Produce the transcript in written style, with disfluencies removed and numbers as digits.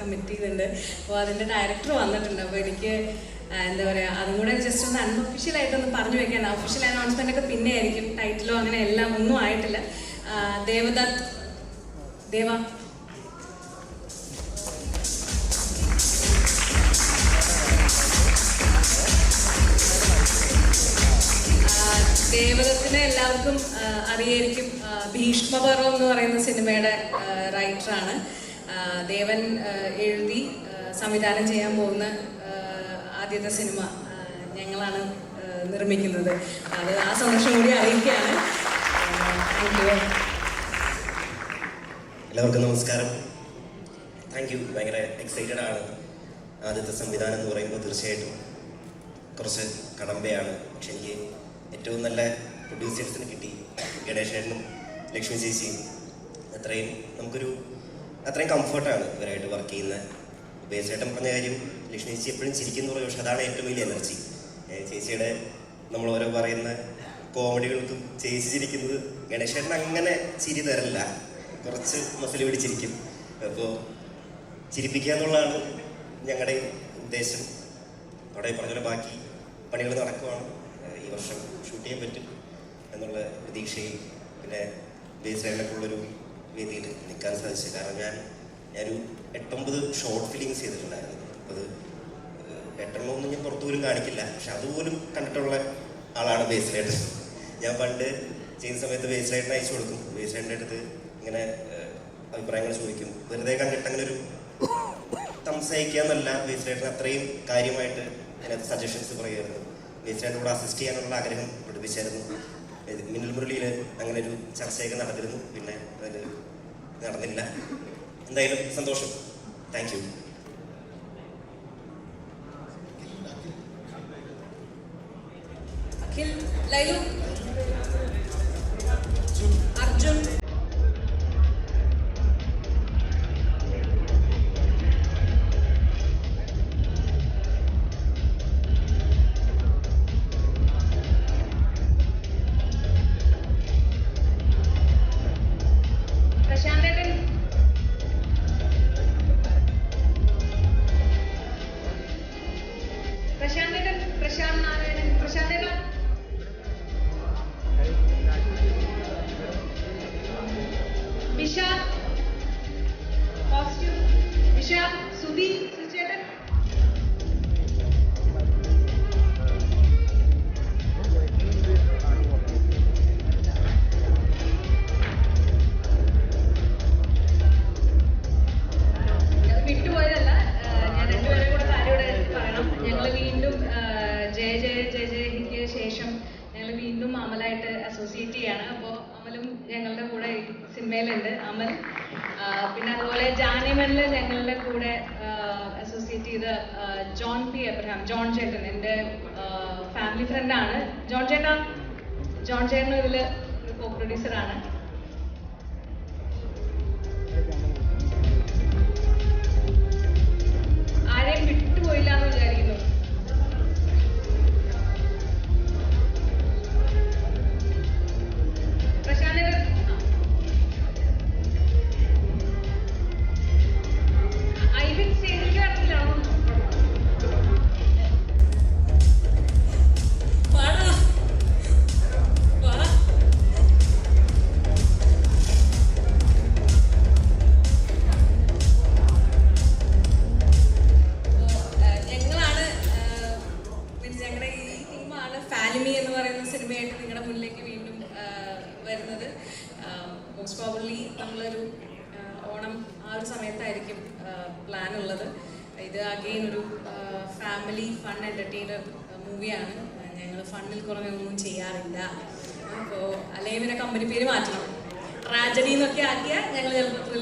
Commit ചെയ്തിട്ടുണ്ട്. അപ്പോൾ അതിൻ്റെ ഡയറക്ടർ വന്നിട്ടുണ്ട്. അപ്പോൾ എനിക്ക് എന്താ പറയുക, അതും കൂടെ ജസ്റ്റ് ഒന്ന് അൺഒഫീഷ്യലായിട്ടൊന്ന് പറഞ്ഞു വെക്കാൻ. ഒഫീഷ്യൽ അനൗൺസ്മെൻ്റ് ഒക്കെ പിന്നെ ആയിരിക്കും. ടൈറ്റിലോ അങ്ങനെ എല്ലാം ഒന്നും ആയിട്ടില്ല. ദേവദത്ത് ദേവദത്തിനെ എല്ലാവർക്കും അറിയായിരിക്കും. ഭീഷ്മപർവം എന്ന് പറയുന്ന സിനിമയുടെ റൈറ്ററാണ്. ദേവൻ എഴുതി സംവിധാനം ചെയ്യാൻ പോകുന്ന ആദ്യത്തെ സിനിമ ഞങ്ങളാണ് നിർമ്മിക്കുന്നത്. അത് ആ സന്തോഷം കൂടി അറിയിക്കുകയാണ്. Thank you. എല്ലാവർക്കും നമസ്കാരം. Thank you. ഭയങ്കര എക്സൈറ്റഡ് ആണ്. ആദ്യത്തെ സംവിധാനം എന്ന് പറയുമ്പോൾ തീർച്ചയായിട്ടും കുറച്ച് കടമ്പയാണ്. പക്ഷെ എനിക്ക് ഏറ്റവും നല്ല പ്രൊഡ്യൂസേഴ്സിന് കിട്ടി. ഗണേശേട്ടനും ലക്ഷ്മി ചേച്ചിയും അത്രയും കംഫർട്ടാണ് ഇവരായിട്ട് വർക്ക് ചെയ്യുന്നത്. ബേസേട്ടൻ പറഞ്ഞ കാര്യം, ലക്ഷ്മി ചേച്ചി എപ്പോഴും ചിരിക്കുന്നു പറയും. പക്ഷെ അതാണ് ഏറ്റവും വലിയ എനർജി. ചേച്ചിയുടെ നമ്മൾ ഓരോ പറയുന്ന കോമഡികൾക്കും ചേച്ചി ചിരിക്കുന്നത്, ഗണേശേട്ടൻ അങ്ങനെ ചിരി തരല്ല, കുറച്ച് മസിൽ പിടിച്ചിരിക്കും. അപ്പോൾ ചിരിപ്പിക്കുക എന്നുള്ളതാണ് ഞങ്ങളുടെ ഉദ്ദേശം. അവിടെ പറഞ്ഞ ബാക്കി പണികൾ നടക്കുവാണ്. ഈ വർഷം ഷൂട്ട് ചെയ്യാൻ പറ്റും എന്നുള്ള പ്രതീക്ഷയിൽ പിന്നെ ബേസിലായിട്ടുള്ളൊരു വേദിയിൽ നിൽക്കാൻ സാധിച്ചു. കാരണം ഞാനൊരു 8-9 ഷോർട്ട് ഫിലിംസ് ചെയ്തിട്ടുണ്ടായിരുന്നു. അപ്പോൾ അത് 8 ഞാൻ പുറത്തു പോലും കാണിക്കില്ല. പക്ഷെ അതുപോലും കണ്ടിട്ടുള്ള ആളാണ് ബേസിലായിട്ട്. ഞാൻ പണ്ട് ചെയ്യുന്ന സമയത്ത് ബേസിലായിട്ടിന് അയച്ചു കൊടുക്കും. ബേസിലായിട്ടിൻ്റെ അടുത്ത് ഇങ്ങനെ അഭിപ്രായങ്ങൾ ചോദിക്കും. വെറുതെ കണ്ടിട്ട് അങ്ങനെ ഒരു സംസാരിക്കുക എന്നല്ല, ബേസിലായിട്ടിന് അത്രയും കാര്യമായിട്ട് അതിനകത്ത് സജഷൻസ് പറയുമായിരുന്നു. ബേസിലായിട്ട് കൂടെ അസിസ്റ്റ് ചെയ്യാനുള്ള ആഗ്രഹം പഠിപ്പിച്ചായിരുന്നു. മിന്നൽ മുരളിയിൽ അങ്ങനെ ഒരു ചർച്ചയൊക്കെ നടന്നിരുന്നു. പിന്നെ അതിൽ നടന്നില്ല. എന്തായാലും സന്തോഷം. Thank you. അഖിൽ, ലൈലു, അർജുൻ, പ്രശാന്ത് നാരായണൻ, പ്രശാന്തേട്ടൻ, വിശാൽ, കോസ്റ്റ്യൂം വിശാൽ, സുധി, സുചേട്ടൻ, വിട്ടുപോയതല്ല. ഞാൻ രണ്ടുപേരെ കൂടെ കാര്യോടെ പറയണം. ഞങ്ങൾ വീണ്ടും ജയഹിക്ക് ശേഷം ഞങ്ങൾ വീണ്ടും അമലായിട്ട് അസോസിയേറ്റ് ചെയ്യാണ്. അപ്പോൾ അമലും ഞങ്ങളുടെ കൂടെ സിനിമയിലുണ്ട്. അമൽ, പിന്നെ അതുപോലെ ജാനിമനിൽ ഞങ്ങളുടെ കൂടെ അസോസിയേറ്റ് ചെയ്ത ജോൺ പി എബ്രഹാം, ജോൺ ചേട്ടൻ, എൻ്റെ ഫാമിലി ഫ്രണ്ടാണ്. ജോൺ ചേട്ടനും ഇതിൽ ഒരു കോ പ്രൊഡ്യൂസറാണ്. ആരെയും വിട്ടുപോയില്ല എന്ന് വിചാരിക്കുന്നു. ഫാലിമി എന്ന് പറയുന്ന സിനിമയായിട്ട് നിങ്ങളുടെ മുന്നിലേക്ക് വീണ്ടും വരുന്നത്. മോസ്റ്റ് പ്രോബബ്ലി നമ്മളൊരു ഓണം ആ ഒരു സമയത്തായിരിക്കും പ്ലാൻ ഉള്ളത്. ഇത് അഗെയിൻ ഒരു ഫാമിലി ഫൺ എൻ്റർടൈനർ മൂവിയാണ്. ഞങ്ങൾ ഫണ്ണിൽ കുറഞ്ഞൊന്നും ചെയ്യാറില്ല. അപ്പോൾ അല്ലെങ്കിൽ പിന്നെ കമ്പനി പേര് മാറ്റണം, ട്രാജഡി എന്നൊക്കെ ആക്കിയാൽ ഞങ്ങൾ ചിലപ്പോൾ